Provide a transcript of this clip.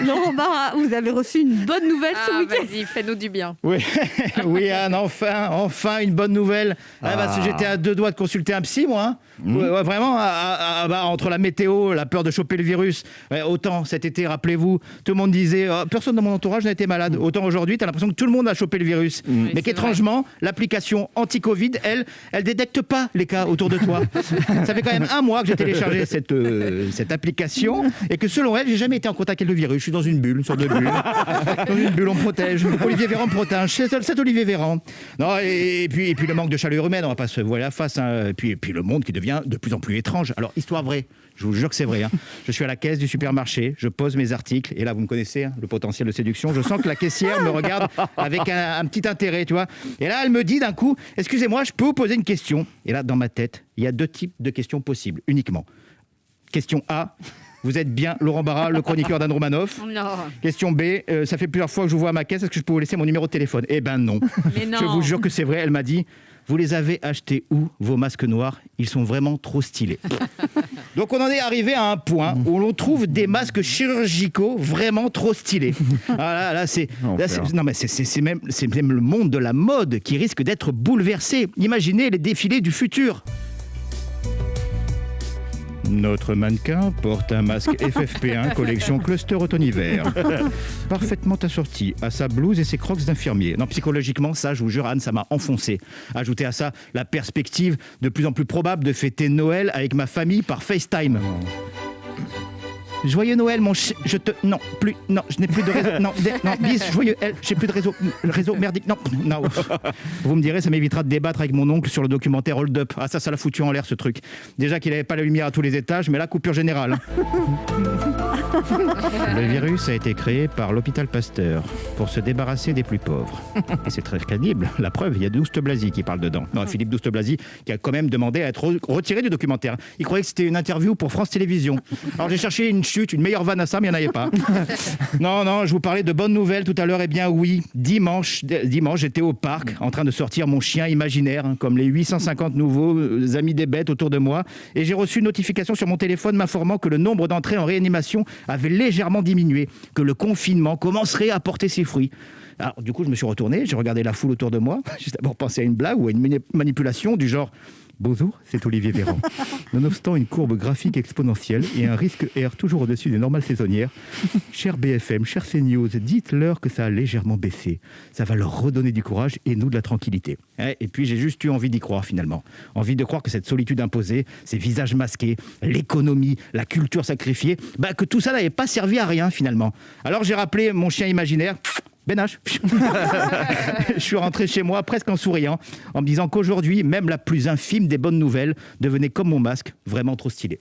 Laurent Barra, vous avez reçu une bonne nouvelle ce week-end. Vas-y, fais-nous du bien. Oui, oui, Anne, enfin une bonne nouvelle. Parce que j'étais à 2 doigts de consulter un psy, moi. Hein. Ouais, vraiment, entre la météo, la peur de choper le virus. Autant cet été, rappelez-vous, tout le monde disait personne dans mon entourage n'a été malade. Autant aujourd'hui, tu as l'impression que tout le monde a chopé le virus. Mais qu'étrangement, l'application anti-Covid, elle détecte pas les cas autour de toi. Ça fait quand même 1 mois que j'ai téléchargé cette application et que selon elle, j'ai jamais été en contact avec le virus. Je suis dans une bulle, une sorte de bulle. Dans une bulle, on me protège. Olivier Véran me protège. C'est Olivier Véran. Non, et puis le manque de chaleur humaine, on va pas se voiler la face. Hein. Et puis le monde qui devient de plus en plus étrange. Alors, histoire vraie. Je vous jure que c'est vrai. Hein. Je suis à la caisse du supermarché, je pose mes articles, et là, vous me connaissez, hein, le potentiel de séduction. Je sens que la caissière me regarde avec un petit intérêt, tu vois. Et là, elle me dit d'un coup, excusez-moi, je peux vous poser une question. Et là, dans ma tête, il y a 2 types de questions possibles, uniquement. Question A, vous êtes bien Laurent Barra, le chroniqueur d'Anne Romanoff. Non. Question B, ça fait plusieurs fois que je vous vois à ma caisse, est-ce que je peux vous laisser mon numéro de téléphone? Eh ben non. Mais non. Je vous jure que c'est vrai, elle m'a dit, vous les avez achetés où, vos masques noirs? Ils sont vraiment trop stylés. Donc on en est arrivé à un point où l'on trouve des masques chirurgicaux vraiment trop stylés. C'est même le monde de la mode qui risque d'être bouleversé. Imaginez les défilés du futur. Notre mannequin porte un masque FFP1 collection Cluster automne-hiver. Parfaitement assorti à sa blouse et ses crocs d'infirmier. Non, psychologiquement, ça, je vous jure, Anne, ça m'a enfoncé. Ajoutez à ça la perspective de plus en plus probable de fêter Noël avec ma famille par FaceTime. Joyeux Noël, non, je n'ai plus de réseau. Non, bis, joyeux, j'ai plus de réseau. Le réseau merdique, non. Vous me direz, ça m'évitera de débattre avec mon oncle sur le documentaire Hold Up. Ah, ça l'a foutu en l'air, ce truc. Déjà qu'il n'avait pas la lumière à tous les étages, mais là, coupure générale. Le virus a été créé par l'hôpital Pasteur pour se débarrasser des plus pauvres. Et c'est très crédible. La preuve, il y a Douste-Blazy qui parle dedans. Non, Philippe Douste-Blazy qui a quand même demandé à être retiré du documentaire. Il croyait que c'était une interview pour France Télévisions. Alors j'ai cherché une meilleure vanne à ça, mais il n'y en avait pas. Non, je vous parlais de bonnes nouvelles tout à l'heure. Eh bien oui, dimanche, j'étais au parc en train de sortir mon chien imaginaire, hein, comme les 850 nouveaux amis des bêtes autour de moi. Et j'ai reçu une notification sur mon téléphone m'informant que le nombre d'entrées en réanimation avait légèrement diminué, que le confinement commencerait à porter ses fruits. Alors du coup, je me suis retourné, j'ai regardé la foule autour de moi. J'ai d'abord pensé à une blague ou à une manipulation du genre... Bonjour, c'est Olivier Véran. Nonobstant une courbe graphique exponentielle et un risque R toujours au-dessus des normales saisonnières, cher BFM, cher CNews, dites-leur que ça a légèrement baissé. Ça va leur redonner du courage et nous de la tranquillité. Et puis j'ai juste eu envie d'y croire finalement. Envie de croire que cette solitude imposée, ces visages masqués, l'économie, la culture sacrifiée, que tout ça n'avait pas servi à rien finalement. Alors j'ai rappelé mon chien imaginaire... Ben H. Je suis rentré chez moi presque en souriant, en me disant qu'aujourd'hui, même la plus infime des bonnes nouvelles devenait comme mon masque, vraiment trop stylé.